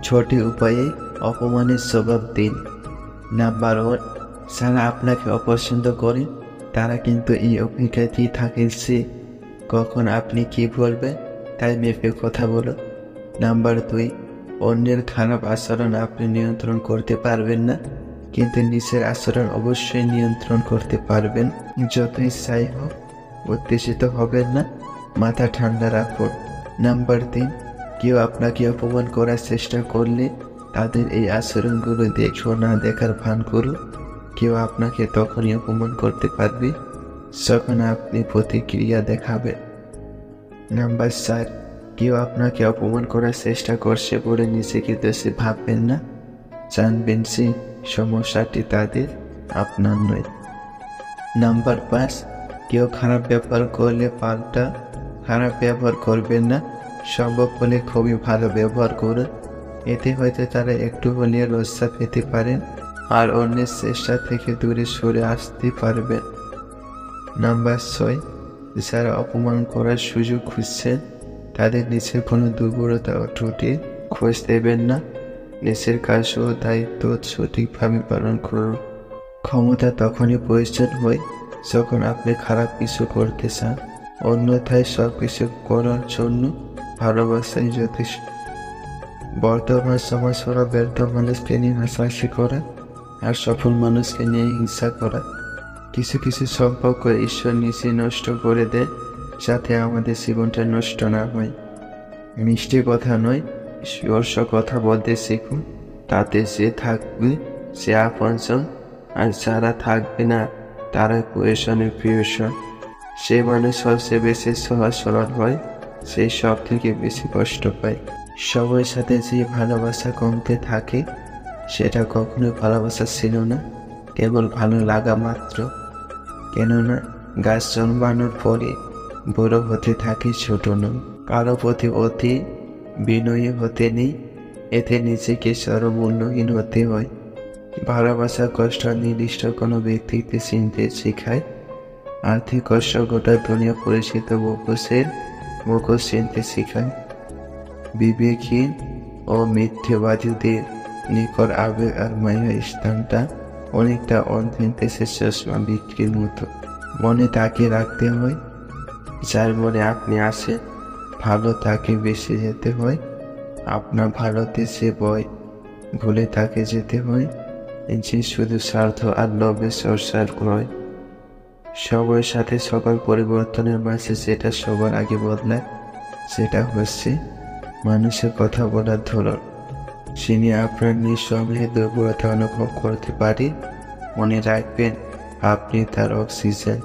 ছোট উপায়ে অপমানের জবাব দিন। নাম্বার 1, যারা আপনাকে অপছন্দ করে তারা কিন্তু এই অপেক্ষাতেই থাকে যে কখন আপনি কি বলবেন তাই মেপে কথা বলুন। নাম্বার 2, অন্যের খারাপ আচরণ আপনি নিয়ন্ত্রণ করতে পারবেন না, কিন্তু নিজের আচরণ অবশ্যই নিয়ন্ত্রণ করতে পারবেন। যতই যাই হোক উত্তেজিত হবেন না, মাথা ঠান্ডা রাখুন। নাম্বার 3, কেউ আপনাকে অপমান করার চেষ্টা করলে তাদের এই আচরণগুলো দেখো না দেখার ভান করুন। কেউ আপনাকে তখনই অপমান করতে পারবে যখন আপনি প্রতিক্রিয়া দেখাবেন। নাম্বার 4, কেউ আপনাকে অপমান করার চেষ্টা করছে বলে নিজেকে দোষী ভাববেন না, জানবেন যে সমস্যাটি তাদের, আপনার নয়। নাম্বার 5, কেউ খারাপ ব্যবহার করলে পাল্টা খারাপ ব্যবহার করবেন না, সম্ভব হলে খুবই ভালো ব্যবহার করুন। এতে হয়তো তারা একটু হলেও লজ্জা পেতে পারেন আর অন্যের চেষ্টা থেকে দূরে সরে আসতে পারবেন। নাম্বার 6, যারা অপমান করার সুযোগ খুঁজছেন তাদের নিচের কোনো দুর্বলতা ও ত্রুটি খোঁজ দেবেন না, নিজের কাজ ও দায়িত্ব সঠিকভাবে পালন করুন। ক্ষমতা তখনই প্রয়োজন হয় যখন আপনি খারাপ কিছু করতে চান, অন্যথায় সব কিছু করার জন্য ভালোবাসাই যথেষ্ট। বর্তমান সমাজ হলো ব্যর্থ মানুষকে নিয়ে হাসাহাসি করা আর সফল মানুষকে নিয়ে হিংসা করা। কিছু কিছু সম্পর্ক ঈশ্বর নিজে নষ্ট করে দেয় যাতে আমাদের জীবনটা নষ্ট না হয়। মিষ্টি কথা নয়, স্পর্শ কথা বলতে শিখুন, তাতে যে থাকবে সে আপনজন, আর যারা থাকবে না তারা প্রয়োজনের প্রিয়জন। সে মানুষ সবচেয়ে বেশি সহজ সরল হয়, সেই সব থেকে বেশি কষ্ট পায়। সবার সাথে যে ভালোবাসা কমতে থাকে সেটা কখনোই ভালোবাসা ছিল না, কেবল ভালো লাগা মাত্র। কেননা গাছ জন্মানোর পরে বড় হতে থাকে ছোট নয়। কারো প্রতি অতি বিনয়ী হতে নেই, এতে নিজেকে সর্বমূল্যহীন হতে হয়। ভালোবাসা কষ্ট নির্দিষ্ট কোনো ব্যক্তিকে চিনতে শেখায়, আর্থিক কষ্ট গোটা দুনিয়া পরিচিত মুখোশ চিনতে শেখায়। বিবেকহীন ও মিথ্যেবাদীদের নিকট আবেগ আর মায়ের স্থানটা অনেকটা অন্ধের দেশে চশমা বিক্রির মতো। মনে তাকে রাখতে হয় যার মনে আপনি আসেন, ভালো তাকে বেশি যেতে হয়, আপনার ভালোতে সে ভুলে তাকে যেতে হয় যে শুধু স্বার্থ আর লোভের চর্চার নয়। সময়ের সাথে সকল পরিবর্তনের মাঝে যেটা সবার আগে বদলায় সেটা হচ্ছে মানুষের কথা বলার ধরন। যিনি আপনার নিঃসন্দেহে দুর্বলতা অনুভব করতে পারে, মনে রাখবেন আপনি তার অক্সিজেন।